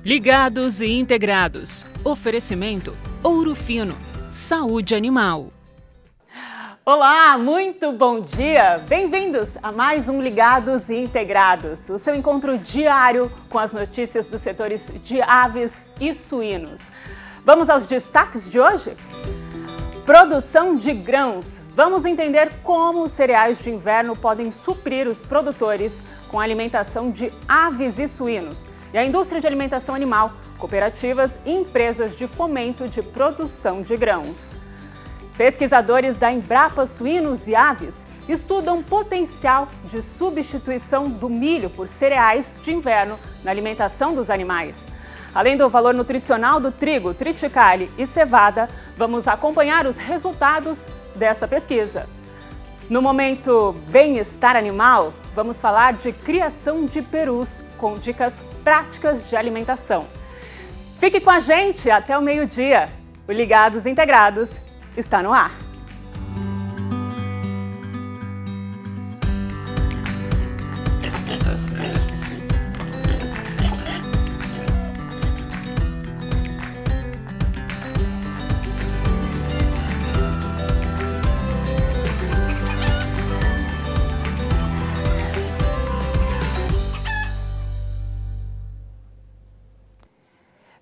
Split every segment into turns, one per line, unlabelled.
Ligados e integrados. Oferecimento Ouro Fino. Saúde animal.
Olá, muito bom dia! Bem-vindos a mais um Ligados e Integrados, o seu encontro diário com as notícias dos setores de aves e suínos. Vamos aos destaques de hoje? Produção de grãos. Vamos entender como os cereais de inverno podem suprir os produtores com a alimentação de aves e suínos. E a indústria de alimentação animal, cooperativas e empresas de fomento de produção de grãos. Pesquisadores da Embrapa Suínos e Aves estudam potencial de substituição do milho por cereais de inverno na alimentação dos animais. Além do valor nutricional do trigo, triticale e cevada, vamos acompanhar os resultados dessa pesquisa. No momento Bem-Estar Animal, vamos falar de criação de perus com dicas práticas de alimentação. Fique com a gente até o meio-dia. O Ligados Integrados está no ar.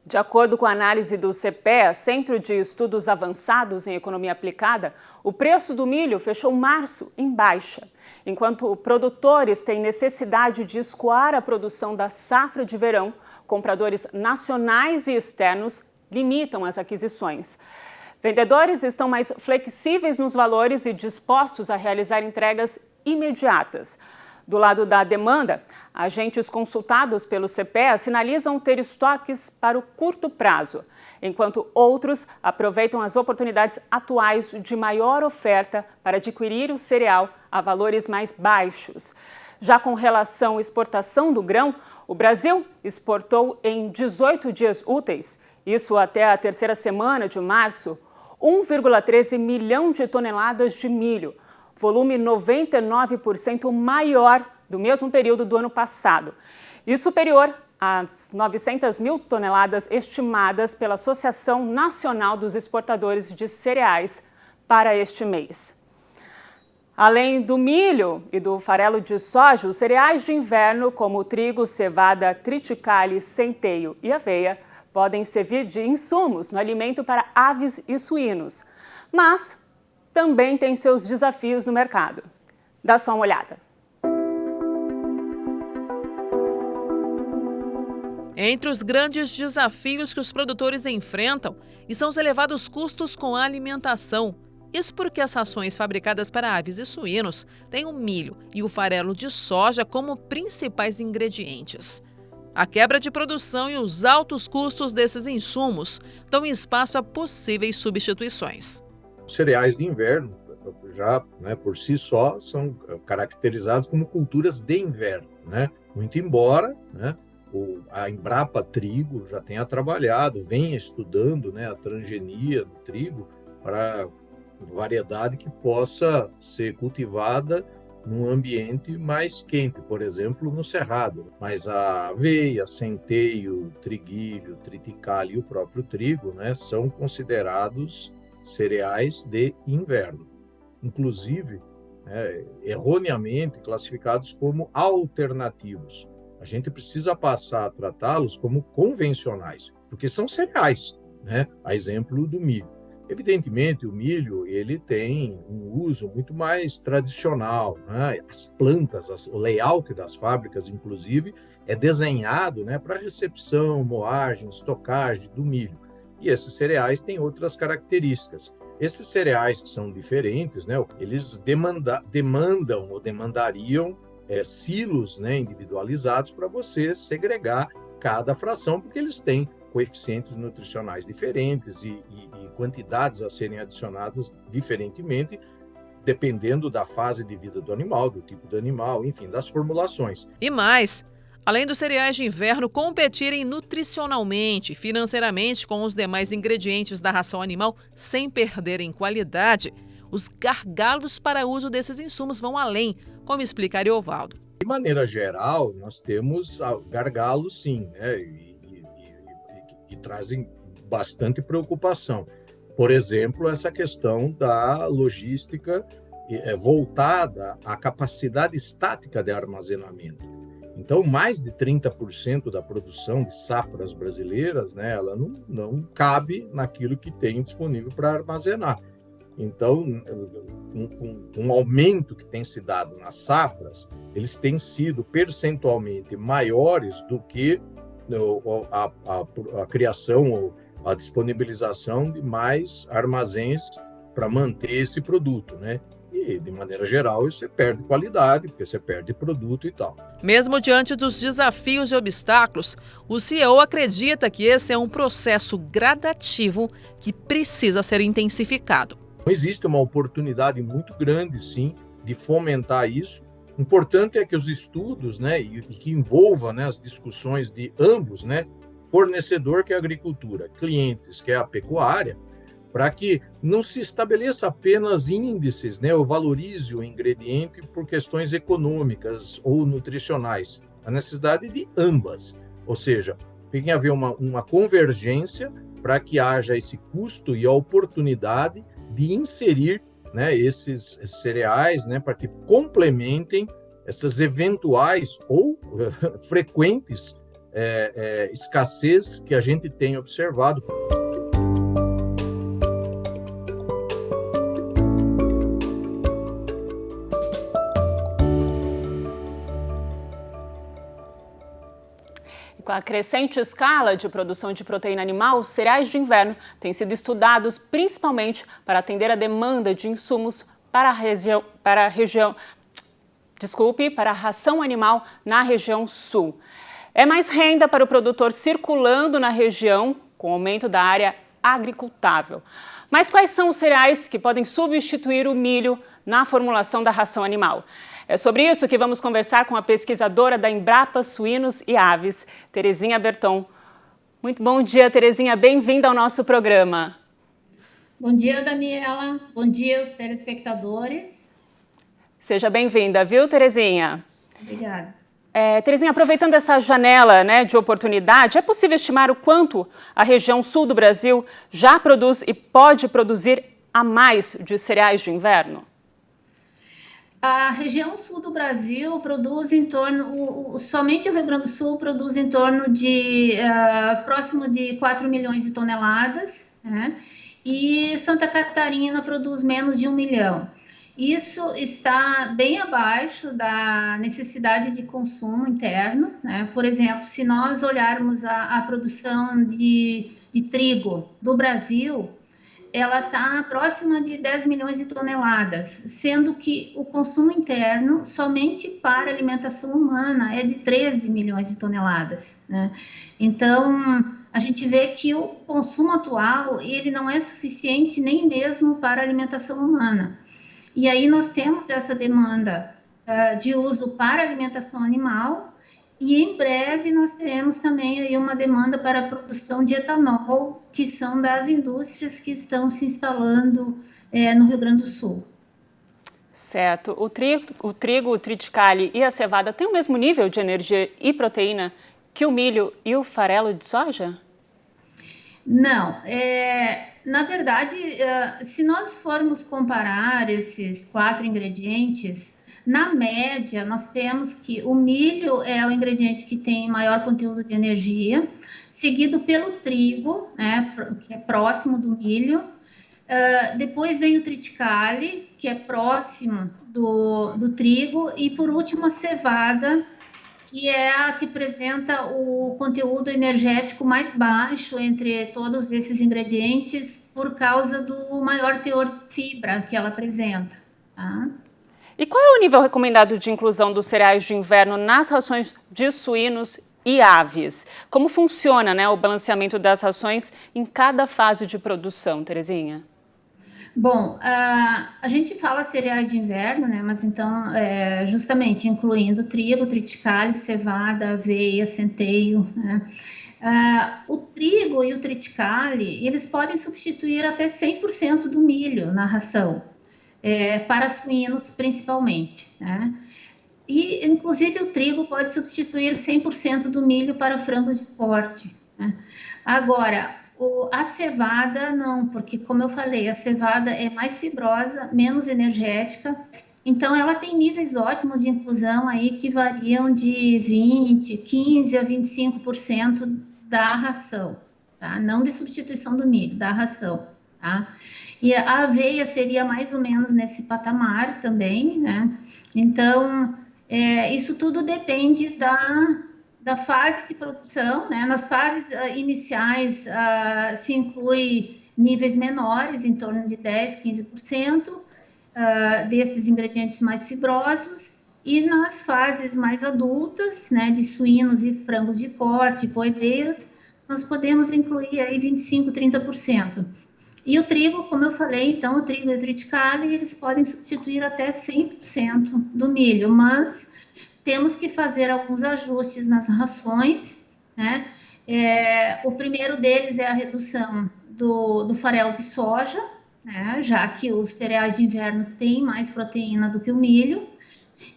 De acordo com a análise do CPEA, Centro de Estudos Avançados em Economia Aplicada, o preço do milho fechou março em baixa, enquanto produtores têm necessidade de escoar a produção da safra de verão, compradores nacionais e externos limitam as aquisições. Vendedores estão mais flexíveis nos valores e dispostos a realizar entregas imediatas. Do lado da demanda, agentes consultados pelo CPEA sinalizam ter estoques para o curto prazo, enquanto outros aproveitam as oportunidades atuais de maior oferta para adquirir o cereal a valores mais baixos. Já com relação à exportação do grão, o Brasil exportou em 18 dias úteis, isso até a terceira semana de março, 1,13 milhão de toneladas de milho, volume 99% maior do mesmo período do ano passado e superior às 900 mil toneladas estimadas pela Associação Nacional dos Exportadores de Cereais para este mês. Além do milho e do farelo de soja, os cereais de inverno, como trigo, cevada, triticale, centeio e aveia, podem servir de insumos no alimento para aves e suínos, mas também tem seus desafios no mercado. Dá só uma olhada.
Entre os grandes desafios que os produtores enfrentam estão os elevados custos com a alimentação. Isso porque as rações fabricadas para aves e suínos têm o milho e o farelo de soja como principais ingredientes. A quebra de produção e os altos custos desses insumos dão espaço a possíveis substituições.
Cereais de inverno, já por si só, são caracterizados como culturas de inverno, Muito embora a Embrapa Trigo já tenha trabalhado, venha estudando a transgenia do trigo para variedade que possa ser cultivada num ambiente mais quente, por exemplo, no cerrado. Mas a aveia, centeio, triguilho, triticale e o próprio trigo são considerados cereais de inverno, inclusive erroneamente classificados como alternativos. A gente precisa passar a tratá-los como convencionais, porque são cereais, a exemplo do milho. Evidentemente, o milho ele tem um uso muito mais tradicional, As plantas, o layout das fábricas, inclusive, é desenhado para recepção, moagem, estocagem do milho. E esses cereais têm outras características. Esses cereais que são diferentes, eles demandam ou demandariam silos individualizados para você segregar cada fração, porque eles têm coeficientes nutricionais diferentes e quantidades a serem adicionadas diferentemente, dependendo da fase de vida do animal, do tipo do animal, enfim, das formulações.
E mais, além dos cereais de inverno competirem nutricionalmente e financeiramente com os demais ingredientes da ração animal sem perderem qualidade, os gargalos para uso desses insumos vão além, como explica Ariovaldo.
De maneira geral, nós temos gargalos, sim, e trazem bastante preocupação. Por exemplo, essa questão da logística voltada à capacidade estática de armazenamento. Então, mais de 30% da produção de safras brasileiras, né, ela não cabe naquilo que tem disponível para armazenar. Então, um aumento que tem se dado nas safras, eles têm sido percentualmente maiores do que a criação ou a disponibilização de mais armazéns para manter esse produto, né? E, de maneira geral, você perde qualidade, porque você perde produto e tal.
Mesmo diante dos desafios e obstáculos, o CEO acredita que esse é um processo gradativo que precisa ser intensificado.
Existe uma oportunidade muito grande, sim, de fomentar isso. O importante é que os estudos, né, e que envolvam, né, as discussões de ambos, né, fornecedor, que é a agricultura, clientes, que é a pecuária, para que não se estabeleça apenas índices, né, ou valorize o ingrediente por questões econômicas ou nutricionais. A necessidade de ambas, ou seja, tem que haver uma convergência para que haja esse custo e a oportunidade de inserir, né, esses cereais, né, para que complementem essas eventuais ou frequentes escassez que a gente tem observado.
Com a crescente escala de produção de proteína animal, os cereais de inverno têm sido estudados principalmente para atender a demanda de insumos para a ração animal na região sul. É mais renda para o produtor circulando na região, com o aumento da área agricultável. Mas quais são os cereais que podem substituir o milho na formulação da ração animal? É sobre isso que vamos conversar com a pesquisadora da Embrapa Suínos e Aves, Terezinha Berton. Muito bom dia, Terezinha. Bem-vinda ao nosso programa.
Bom dia, Daniela. Bom dia aos telespectadores.
Seja bem-vinda, viu, Terezinha?
Obrigada.
Terezinha, aproveitando essa janela, né, de oportunidade, é possível estimar o quanto a região sul do Brasil já produz e pode produzir a mais de cereais de inverno?
A região sul do Brasil produz em torno, somente o Rio Grande do Sul produz em torno de próximo de 4 milhões de toneladas, né? E Santa Catarina produz menos de 1 milhão. Isso está bem abaixo da necessidade de consumo interno, né? Por exemplo, se nós olharmos a produção de trigo do Brasil, ela está próxima de 10 milhões de toneladas, sendo que o consumo interno, somente para alimentação humana, é de 13 milhões de toneladas, né? Então, a gente vê que o consumo atual, ele não é suficiente nem mesmo para alimentação humana. E aí nós temos essa demanda de uso para alimentação animal, e em breve nós teremos também aí uma demanda para a produção de etanol, que são das indústrias que estão se instalando no Rio Grande do Sul.
Certo. O trigo, o triticale e a cevada têm o mesmo nível de energia e proteína que o milho e o farelo de soja?
Não. Na verdade, se nós formos comparar esses 4 ingredientes, na média, nós temos que o milho é o ingrediente que tem maior conteúdo de energia, seguido pelo trigo, né, que é próximo do milho. Depois vem o triticale, que é próximo do trigo. E, por último, a cevada, que é a que apresenta o conteúdo energético mais baixo entre todos esses ingredientes, por causa do maior teor de fibra que ela apresenta, tá?
E qual é o nível recomendado de inclusão dos cereais de inverno nas rações de suínos e aves? Como funciona, né, o balanceamento das rações em cada fase de produção, Terezinha?
Bom, a gente fala cereais de inverno, né, mas então, justamente incluindo trigo, triticale, cevada, aveia, centeio, né? O trigo e o triticale, eles podem substituir até 100% do milho na ração. Para suínos principalmente, né? E inclusive o trigo pode substituir 100% do milho para frangos de corte, né? Agora, a cevada não, porque como eu falei, a cevada é mais fibrosa, menos energética, então ela tem níveis ótimos de inclusão aí que variam de 15 a 25% da ração, tá? Não de substituição do milho, da ração, tá? E a aveia seria mais ou menos nesse patamar também, né? Então, isso tudo depende da fase de produção, né? Nas fases iniciais se inclui níveis menores, em torno de 10, 15% desses ingredientes mais fibrosos, e nas fases mais adultas, né, de suínos e frangos de corte, poedeiras, nós podemos incluir aí 25, 30%. E o trigo, como eu falei, então, o trigo e o triticale, eles podem substituir até 100% do milho, mas temos que fazer alguns ajustes nas rações, né? O primeiro deles é a redução do farelo de soja, né? Já que os cereais de inverno têm mais proteína do que o milho.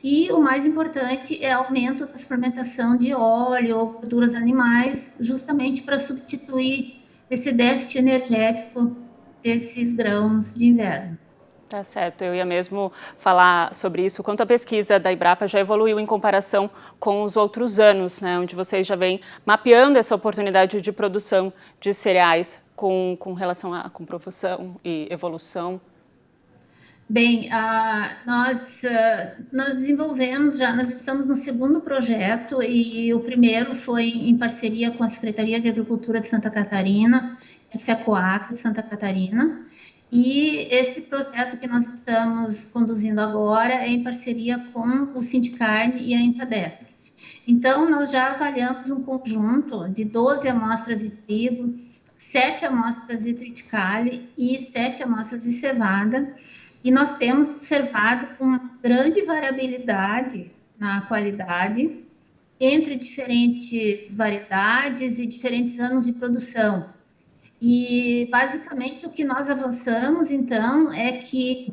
E o mais importante é o aumento da fermentação de óleo ou gorduras animais, justamente para substituir esse déficit energético desses grãos de inverno.
Tá certo, eu ia mesmo falar sobre isso. Quanto à pesquisa da Embrapa já evoluiu em comparação com os outros anos, né, onde vocês já vêm mapeando essa oportunidade de produção de cereais com relação à comprovação e evolução?
Bem, nós desenvolvemos já, nós estamos no segundo projeto e o primeiro foi em parceria com a Secretaria de Agricultura de Santa Catarina, a FECOAGRO de Santa Catarina, e esse projeto que nós estamos conduzindo agora é em parceria com o Sindicarne e a Empedesc. Então, nós já avaliamos um conjunto de 12 amostras de trigo, 7 amostras de triticale e 7 amostras de cevada, e nós temos observado uma grande variabilidade na qualidade entre diferentes variedades e diferentes anos de produção. E, basicamente, o que nós avançamos, então, é que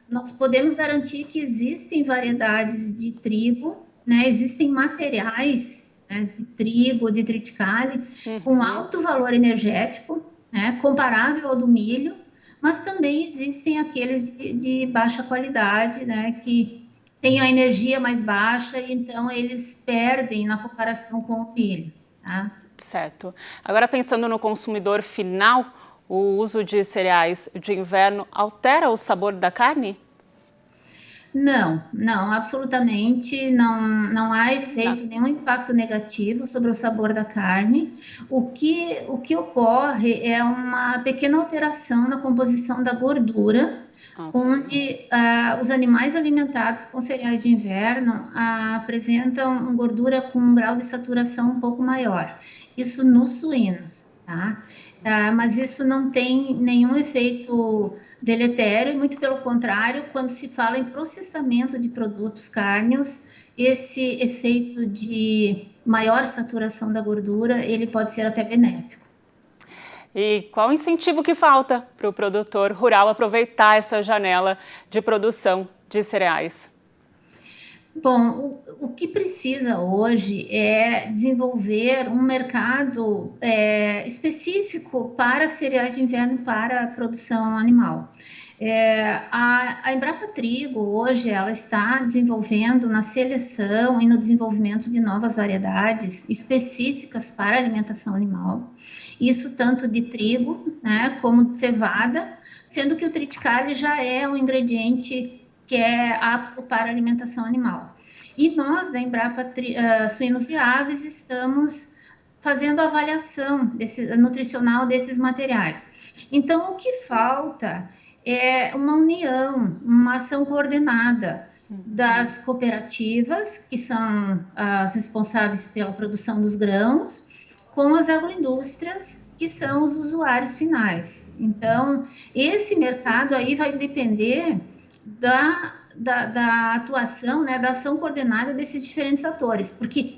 nós podemos garantir que existem variedades de trigo, né? Existem materiais, né, de trigo, de triticale, com alto valor energético, né, comparável ao do milho, mas também existem aqueles de baixa qualidade, né, que têm a energia mais baixa, e então eles perdem na comparação com o milho, tá?
Certo. Agora, pensando no consumidor final, o uso de cereais de inverno altera o sabor da carne?
Não, absolutamente não há efeito, nenhum impacto negativo sobre o sabor da carne. O que ocorre é uma pequena alteração na composição da gordura, onde os animais alimentados com cereais de inverno apresentam gordura com um grau de saturação um pouco maior. Isso nos suínos, tá? Mas isso não tem nenhum efeito deletério, muito pelo contrário, quando se fala em processamento de produtos cárneos, esse efeito de maior saturação da gordura, ele pode ser até benéfico.
E qual o incentivo que falta para o produtor rural aproveitar essa janela de produção de cereais?
Bom, o que precisa hoje é desenvolver um mercado específico para cereais de inverno para a produção animal. A Embrapa Trigo, hoje, ela está desenvolvendo na seleção e no desenvolvimento de novas variedades específicas para a alimentação animal. Isso tanto de trigo, né, como de cevada, sendo que o triticale já é um ingrediente que é apto para alimentação animal. E nós, da Embrapa Suínos e Aves, estamos fazendo a avaliação nutricional desses materiais. Então, o que falta é uma união, uma ação coordenada das cooperativas, que são as responsáveis pela produção dos grãos, com as agroindústrias, que são os usuários finais. Então, esse mercado aí vai depender da atuação, né, da ação coordenada desses diferentes atores, porque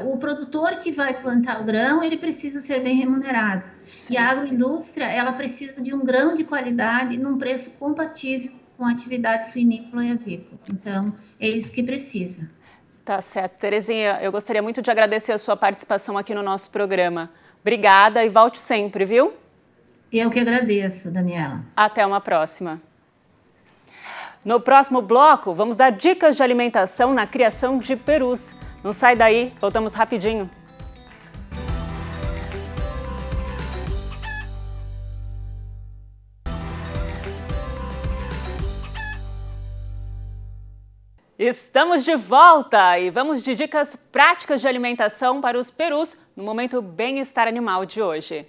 o produtor que vai plantar o grão, ele precisa ser bem remunerado. Sim. E a agroindústria, ela precisa de um grão de qualidade num preço compatível com a atividade suinícola e avícola. Então, é isso que precisa.
Tá certo. Terezinha, eu gostaria muito de agradecer a sua participação aqui no nosso programa. Obrigada e volte sempre, viu?
Eu que agradeço, Daniela.
Até uma próxima. No próximo bloco, vamos dar dicas de alimentação na criação de perus. Não sai daí, voltamos rapidinho. Estamos de volta e vamos de dicas práticas de alimentação para os perus no Momento Bem-Estar Animal de hoje.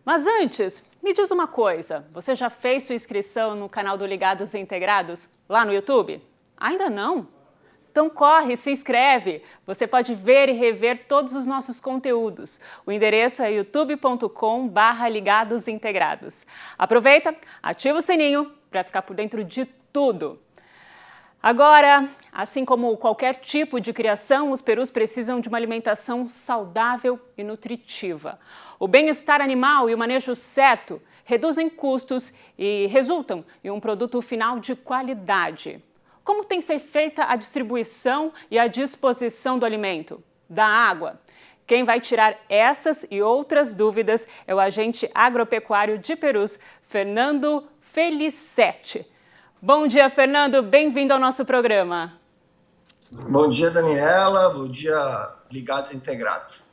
Mas antes, me diz uma coisa, você já fez sua inscrição no canal do Ligados Integrados, lá no YouTube? Ainda não? Então corre, se inscreve! Você pode ver e rever todos os nossos conteúdos. O endereço é youtube.com/ligadosintegrados. Aproveita, ativa o sininho para ficar por dentro de tudo. Agora, assim como qualquer tipo de criação, os perus precisam de uma alimentação saudável e nutritiva. O bem-estar animal e o manejo certo reduzem custos e resultam em um produto final de qualidade. Como tem que ser feita a distribuição e a disposição do alimento? Da água? Quem vai tirar essas e outras dúvidas é o agente agropecuário de perus, Fernando Felicetti. Bom dia, Fernando. Bem-vindo ao nosso programa.
Bom dia, Daniela. Bom dia, Ligados Integrados.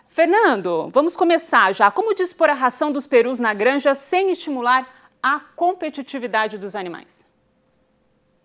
Fernando, vamos começar já. Como dispor a ração dos perus na granja sem estimular a competitividade dos animais?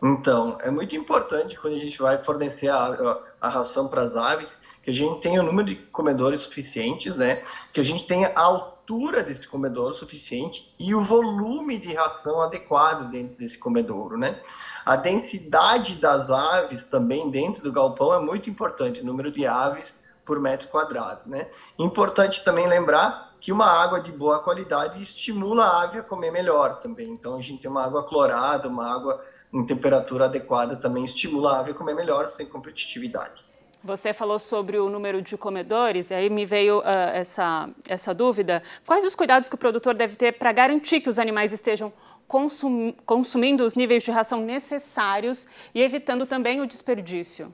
Então, é muito importante quando a gente vai fornecer a ração para as aves, que a gente tenha o número de comedores suficientes, né? Que a gente tenha a altura desse comedor suficiente e o volume de ração adequado dentro desse comedouro, né? A densidade das aves também dentro do galpão é muito importante, o número de aves por metro quadrado, né? Importante também lembrar que uma água de boa qualidade estimula a ave a comer melhor também. Então, a gente tem uma água clorada, uma água em temperatura adequada também estimula a ave a comer melhor, sem competitividade.
Você falou sobre o número de comedores, e aí me veio essa dúvida. Quais os cuidados que o produtor deve ter para garantir que os animais estejam consumindo os níveis de ração necessários e evitando também o desperdício?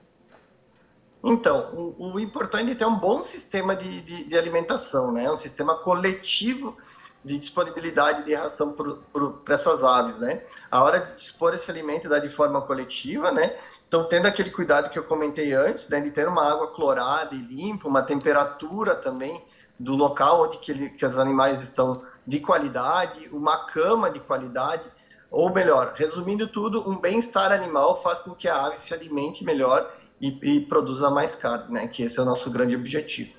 Então, o importante é ter um bom sistema de alimentação, né? Um sistema coletivo de disponibilidade de ração para essas aves, né? A hora de dispor esse alimento dá de forma coletiva, né? Então, tendo aquele cuidado que eu comentei antes, né, de ter uma água clorada e limpa, uma temperatura também do local onde que os animais estão de qualidade, uma cama de qualidade, ou melhor, resumindo tudo, um bem-estar animal faz com que a ave se alimente melhor e produza mais carne, né? Que esse é o nosso grande objetivo.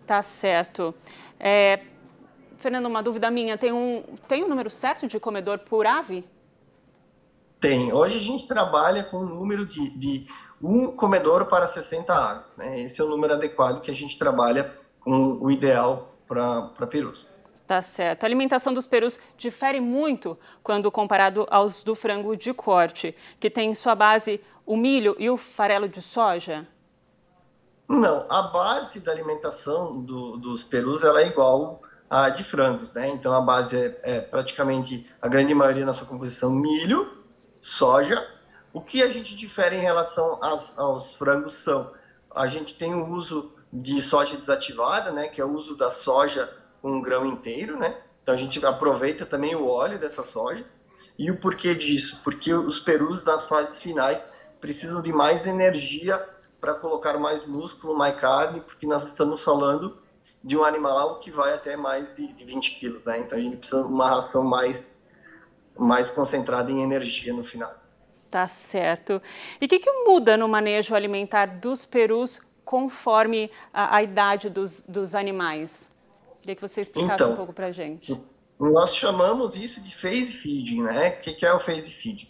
Tá certo. Fernando, uma dúvida minha, tem um número certo de comedor por ave?
Tem. Hoje a gente trabalha com um número de um comedor para 60 aves, né? Esse é o número adequado que a gente trabalha com o ideal para perus.
Tá certo. A alimentação dos perus difere muito quando comparado aos do frango de corte, que tem em sua base o milho e o farelo de soja?
Não, a base da alimentação dos perus ela é igual à de frangos, né? Então a base é praticamente a grande maioria na sua composição milho, soja. O que a gente difere em relação aos frangos são, a gente tem o uso de soja desativada, né, que é o uso da soja com um grão inteiro, né? Então a gente aproveita também o óleo dessa soja. E o porquê disso? Porque os perus nas fases finais precisam de mais energia para colocar mais músculo, mais carne, porque nós estamos falando de um animal que vai até mais de 20 quilos, né? Então a gente precisa de uma ração mais concentrada em energia no final.
Tá certo. E o que muda no manejo alimentar dos perus conforme a idade dos animais? Queria que você explicasse um pouco para a gente.
Nós chamamos isso de phase feeding, né? O que é o phase feeding?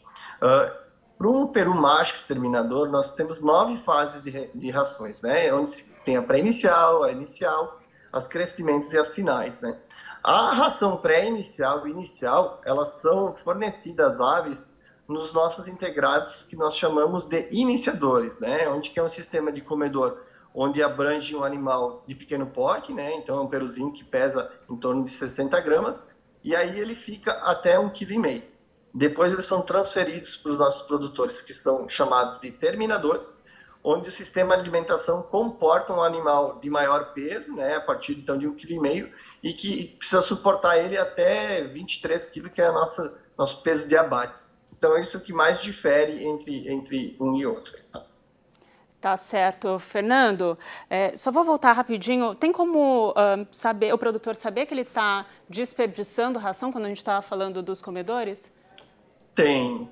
Para um peru macho terminador, nós temos 9 fases de rações, né? Onde tem a pré-inicial, a inicial, as crescimentos e as finais, né? A ração pré-inicial e inicial, elas são fornecidas às aves nos nossos integrados, que nós chamamos de iniciadores, né? Onde que é um sistema de comedor onde abrange um animal de pequeno porte, né? Então é um peruzinho que pesa em torno de 60 gramas, e aí ele fica até 1,5 kg. Depois eles são transferidos para os nossos produtores, que são chamados de terminadores, onde o sistema de alimentação comporta um animal de maior peso, né? A partir então de 1,5 kg, e que precisa suportar ele até 23 kg, que é nosso peso de abate. Então é isso que mais difere entre um e outro.
Tá certo. Fernando, só vou voltar rapidinho. Tem como saber, o produtor saber que ele está desperdiçando ração quando a gente estava falando dos comedores?
Tem.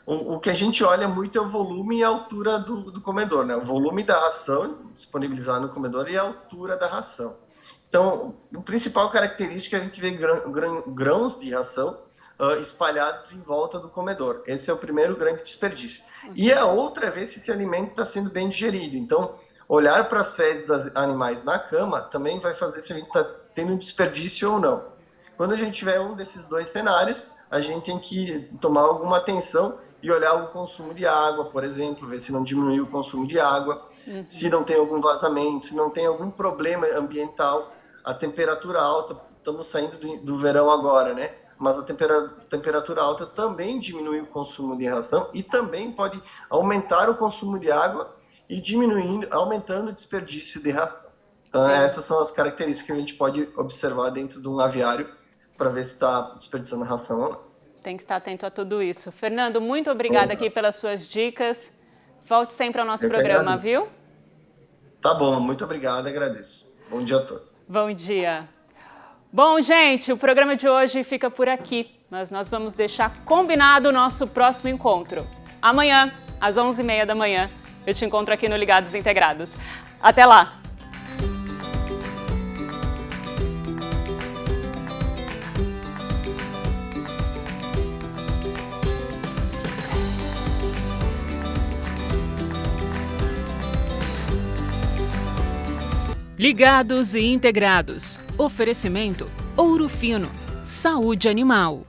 O que a gente olha muito é o volume e a altura do comedor, né? O volume da ração disponibilizado no comedor e a altura da ração. Então, a principal característica é a gente vê grãos de ração espalhados em volta do comedor. Esse é o primeiro grande desperdício. E a outra é ver se esse alimento está sendo bem digerido. Então, olhar para as fezes dos animais na cama também vai fazer se a gente está tendo um desperdício ou não. Quando a gente tiver um desses dois cenários, a gente tem que tomar alguma atenção e olhar o consumo de água, por exemplo, ver se não diminuiu o consumo de água, se não tem algum vazamento, se não tem algum problema ambiental, a temperatura alta, estamos saindo do verão agora, né? Mas a temperatura alta também diminui o consumo de ração e também pode aumentar o consumo de água e aumentando o desperdício de ração. Então, essas são as características que a gente pode observar dentro de um aviário para ver se está desperdiçando ração ou não.
Tem que estar atento a tudo isso. Fernando, muito obrigada aqui pelas suas dicas. Volte sempre ao nosso programa, viu?
Tá bom, muito obrigado, agradeço. Bom dia a todos.
Bom dia. Bom, gente, o programa de hoje fica por aqui, mas nós vamos deixar combinado o nosso próximo encontro. Amanhã, às 11h30 da manhã, eu te encontro aqui no Ligados Integrados. Até lá!
Ligados e Integrados. Oferecimento Ouro Fino. Saúde animal.